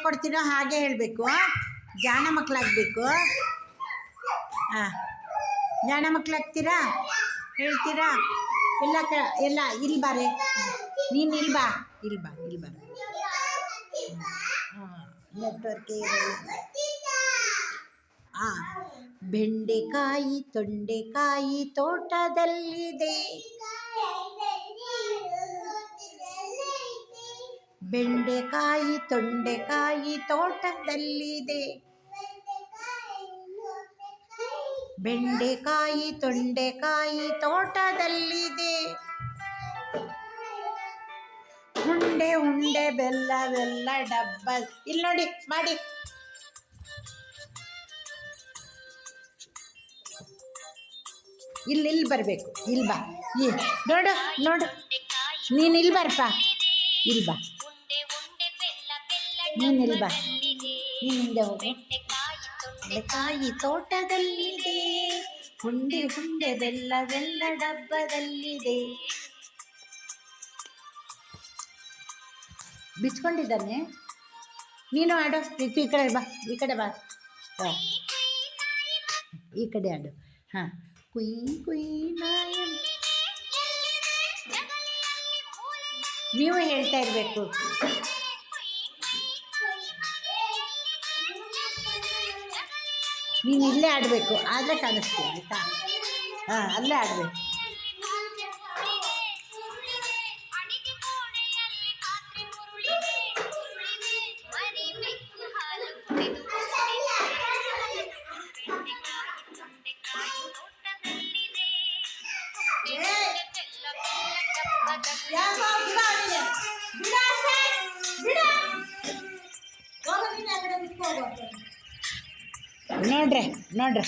ಕೊಡ್ತೀನೋ ಹಾಗೆ ಹೇಳಬೇಕು. ಜಾಣ ಮಕ್ಕಳಾಗಬೇಕು. ಹಾಂ, ಜಾಣ ಮಕ್ಕಳಾಗ್ತೀರಾ? ಹೇಳ್ತೀರಾ? ಎಲ್ಲ ಇಲ್ಲಿ ಬಾರೆ, ನೀನು ಇಲ್ಲಿ ಬಾ. ಹಾಂ, ನೆಟ್ವರ್ಕೇ ಇರಲ್ಲ. ಹಾಂ, ಬೆಂಡೆಕಾಯಿ ತೊಂಡೆಕಾಯಿ ತೋಟದಲ್ಲಿದೆ. ಬೆಂಡೆಕಾಯಿ ತೊಂಡೆಕಾಯಿ ತೋಟದಲ್ಲಿದೆ. ಬೆಂಡೆಕಾಯಿ ತೊಂಡೆಕಾಯಿ ತೋಟದಲ್ಲಿದೆ. ಉಂಡೆ ಉಂಡೆ ಬೆಲ್ಲ ಬೆಲ್ಲ ಡಬ್ಬ. ಇಲ್ಲಿ ನೋಡಿ ಮಾಡಿ. ಇಲ್ಲಿ ಬರಬೇಕು. ಇಲ್ಲಿ ಬಾ. ನೋಡು ನೀನು ಇಲ್ಲಿ ಬರ್ಪ. ಇಲ್ಲಿ ಬಾ. ನೀನು ಇಲ್ಲಿ ಬಾ. ನೀನು ಹಿಂದೆ ಹೋಗು. ಬೆಂಡೆಕಾಯಿ ತೋಟದಲ್ಲಿದೆ. ಉಂಡೆ ಉಂಡೆ ಬೆಲ್ಲ ಬೆಲ್ಲ ಡಬ್ಬದಲ್ಲಿದೆ. ಬಿಚ್ಕೊಂಡಿದ್ದಾನೆ. ನೀನು ಆಡು. ಈ ಕಡೆ ಬಾ. ಈ ಕಡೆ ಆಡು. ಹಾಂ, ಕುಯ್ ಕುಯ್ ನಾಯಿ. ನೀವು ಹೇಳ್ತಾ ಇರಬೇಕು. ನೀನು ಇಲ್ಲೇ ಆಡಬೇಕು, ಆದರೆ ಕಾಣಿಸ್ತೀವಿ. ಆಯಿತಾ? ಹಾಂ, ಅಲ್ಲೇ ಆಡಬೇಕು. ನೋಡ್ರಿ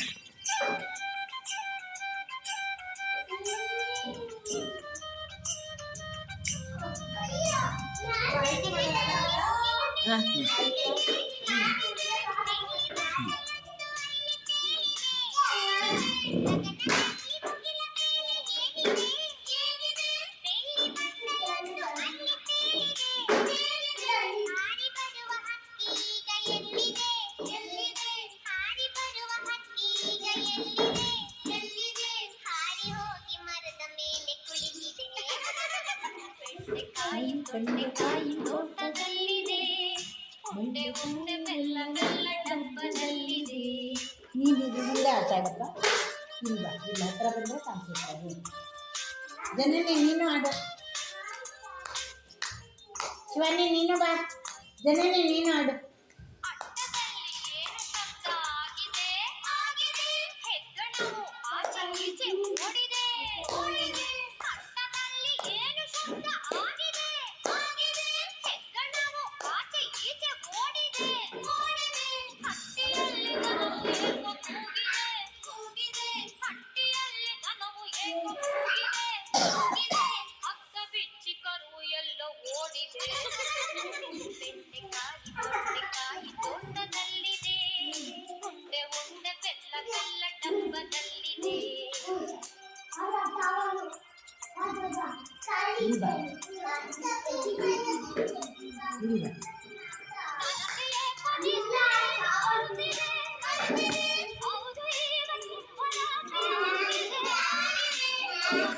ಬೆಂಡೆಕಾಯಿ ತೋಟದಲ್ಲಿದೆ. ಉಂಡೆ ಉಂಡೆ ಬೆಲ್ಲ ಬೆಲ್ಲ ಡಬ್ಬದಲ್ಲಿದೆ. ನೀನು ಇಲ್ಲೇ ಆಟ ಆಡಪ್ಪ. ಇಲ್ಲ ಹತ್ರ ಬಂದರೆ ಕಾಣಿಸುತ್ತೆ. ಜನನಿ ನೀನು ಆಡು. ಶಿವಾನಿ ನೀನು ಬಾ. ಜನನಿ ನೀನು ಆಡು. ಬೆಂಡೆಕಾಯಿ ತೋಟದಲ್ಲಿದೆ. ಉಂಡೆ ಉಂಡೆ ಬೆಲ್ಲ ಬೆಲ್ಲ ಡಬ್ಬದಲ್ಲಿದೆ.